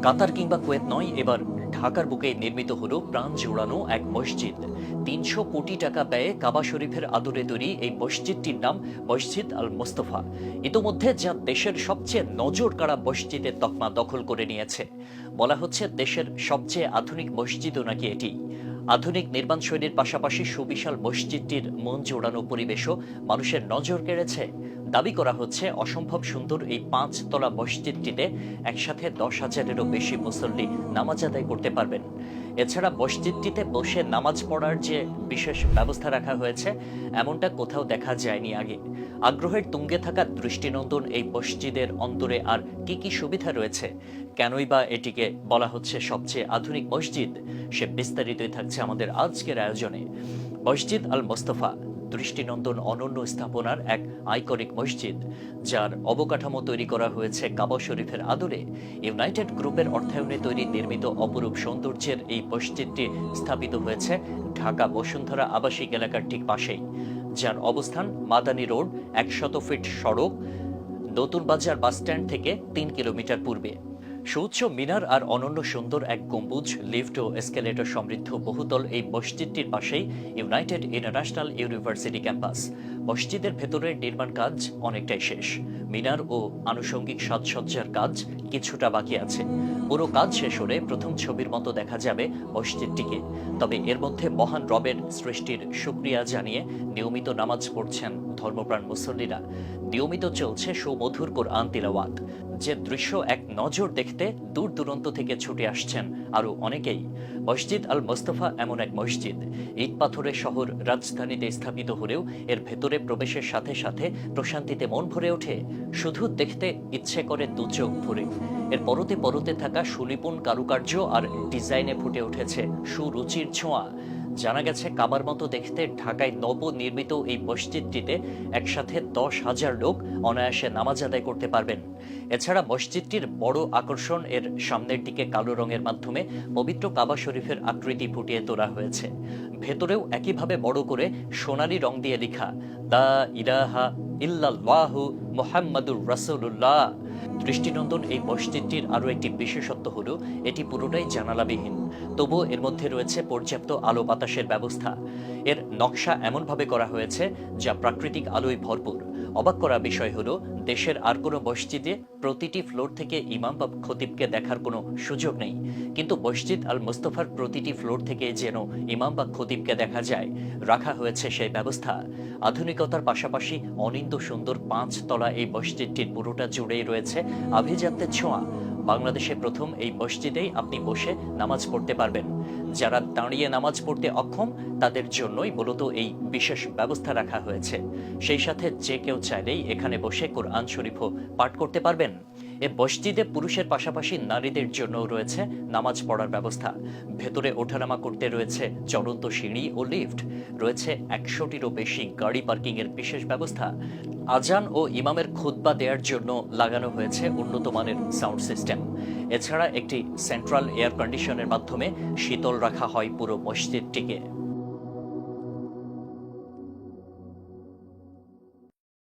কাতার কিংবা কুয়েত নয়, এবার ঢাকার বুকে নির্মিত হলো প্রাণ জোড়ানো এক মসজিদ। ৩০০ কোটি টাকা ব্যয়ে কাবা শরীফের আদলে তৈরি এই মসজিদটির নাম মসজিদ আল মোস্তফা। ইতোমধ্যে যা দেশের সবচেয়ে নজর কাড়া মসজিদের তকমা দখল করে নিয়েছে। বলা হচ্ছে দেশের সবচেয়ে আধুনিক মসজিদও নাকি এটি। আধুনিক নির্মাণ শৈলীর পাশাপাশি সুবিশাল মসজিদটির মন জোড়ানো পরিবেশও মানুষের নজর কেড়েছে। দাবি করা হচ্ছে অসম্ভব সুন্দর এই ৫ তলা মসজিদটিতে একসাথে ১০,০০০-এরও বেশি মুসল্লি নামাজ আদায় করতে পারবেন। এছাড়া মসজিদটিতে বসে নামাজ পড়ার যে বিশেষ ব্যবস্থা রাখা হয়েছে, এমনটা কোথাও দেখা যায়নি আগে। আগ্রহের তুঙ্গে থাকা দৃষ্টিনন্দন এই মসজিদের অন্তরে আর কি কি সুবিধা রয়েছে, কেনই বা এটিকে বলা হচ্ছে সবচেয়ে আধুনিক মসজিদ, সে বিস্তারিতই থাকছে আমাদের আজকের আয়োজনে। মসজিদ আল মোস্তফা দৃষ্টিনন্দন অনন্য স্থাপনার এক আইকনিক মসজিদ, যার অবকাঠামো তৈরি করা হয়েছে কাবা শরীফের আদলে। ইউনাইটেড গ্রুপের অর্থায়নে তৈরি নির্মিত অপরূপ সৌন্দর্যের এই মসজিদটি স্থাপিত হয়েছে ঢাকা বসুন্ধরা আবাসিক এলাকার ঠিক পাশেই, যার অবস্থান মাদানী রোড, ১০০ ফিট সড়ক, নতুন বাজার বাসস্ট্যান্ড থেকে ৩ কিলোমিটার পূর্বে। সুউচ্চ মিনার আর অনন্য সুন্দর এক গম্বুজ, লিফট ও এসকেলেটর সমৃদ্ধ বহুতল এই মসজিদটির পাশেই ইউনাইটেড ইন্টারন্যাশনাল ইউনিভার্সিটি ক্যাম্পাস। মসজিদের ভেতরের নির্মাণ কাজ অনেকটাই শেষ। মিনার ও আনুষঙ্গিক সাজসজ্জার কাজ কিছুটা বাকি আছে। পুরো কাজ শেষ হলে প্রথম ছবির মতো দেখা যাবে মসজিদটিকে। তবে এর মধ্যে মহান রবের সৃষ্টির শুকরিয়া জানিয়ে নিয়মিত নামাজ পড়ছেন ধর্মপ্রাণ মুসল্লিরা। নিয়মিত চলছে সুমধুর কোরআন তিলাওয়াত। যে দৃশ্য এক নজর দেখতে দূর দূরান্ত থেকে ছুটে আসছেন আরও অনেকেই। মসজিদ আল মোস্তফা এমন এক মসজিদ, ইট পাথরের শহর রাজধানীতে স্থাপিত হলেও এর ভেতরে প্রবেশের সাথে সাথে প্রশান্তিতে মন ভরে ওঠে। শুধু দেখতে ইচ্ছে করে দু চোখ ভরে। এর পরতে পরতে থাকা সুনিপুণ কারুকার্য আর ডিজাইনে ফুটে উঠেছে সুরুচির ছোঁয়া। জানা গেছে কাবার মতো দেখতে ঢাকায় নবনির্মিত এই মসজিদটিতে একসাথে ১০,০০০ লোক অনায়াসে নামাজ আদায় করতে পারবেন। এছাড়া মসজিদটির বড় আকর্ষণ এর সামনের দিকে কালো রঙের মাধ্যমে পবিত্র কাবা শরীফের আকৃতি ফুটিয়ে তোলা হয়েছে। ভেতরেও একইভাবে বড় করে সোনালী রং দিয়ে লেখা লা ইলাহা ইল্লাল্লাহু মুহাম্মাদুর রাসূলুল্লাহ। দৃষ্টিনন্দন এই মসজিদটির আরও একটি বিশেষত্ব হলো এটি পুরোটাই জানালাবিহীন, তবুও এর মধ্যে রয়েছে পর্যাপ্ত আলো বাতাসের ব্যবস্থা। এর নকশা এমনভাবে করা হয়েছে যা প্রাকৃতিক আলোয় ভরপুর। অবাক করা বিষয় হলো দেশের আর কোনো মসজিদে প্রতিটি ফ্লোর থেকে ইমাম বা খতিবকে দেখার কোনো সুযোগ নেই, কিন্তু মসজিদ আল মোস্তফার প্রতিটি ফ্লোর থেকে যেন ইমাম বা খতিবকে দেখা যায়, রাখা হয়েছে সেই ব্যবস্থা। আধুনিকতার পাশাপাশি অনিন্দ সুন্দর ৫ তলা এই মসজিদটির পুরোটা জুড়েই রয়েছে আভিজাত্যের ছোঁয়া। বাংলাদেশে প্রথম এই মসজিদেই আপনি বসে নামাজ পড়তে পারবেন। যারা দাঁড়িয়ে নামাজ পড়তে অক্ষম তাদের জন্যই মূলত এই বিশেষ ব্যবস্থা রাখা হয়েছে। সেই সাথে যে কেউ চাইলেই এখানে বসে কোরআন শরীফও পাঠ করতে পারবেন। এ মসজিদে পুরুষের পাশাপাশি নারীদের জন্যও রয়েছে নামাজ পড়ার ব্যবস্থা। ভেতরে ওঠানামা করতে রয়েছে চলন্ত সিঁড়ি ও লিফট। রয়েছে ১০০টিরও বেশি গাড়ি পার্কিংয়ের বিশেষ ব্যবস্থা। আজান ও ইমামের খুতবা দেওয়ার জন্য লাগানো হয়েছে উন্নত মানের সাউন্ড সিস্টেম। এছাড়া একটি সেন্ট্রাল এয়ার কন্ডিশনের মাধ্যমে শীতল রাখা হয় পুরো মসজিদটিকে।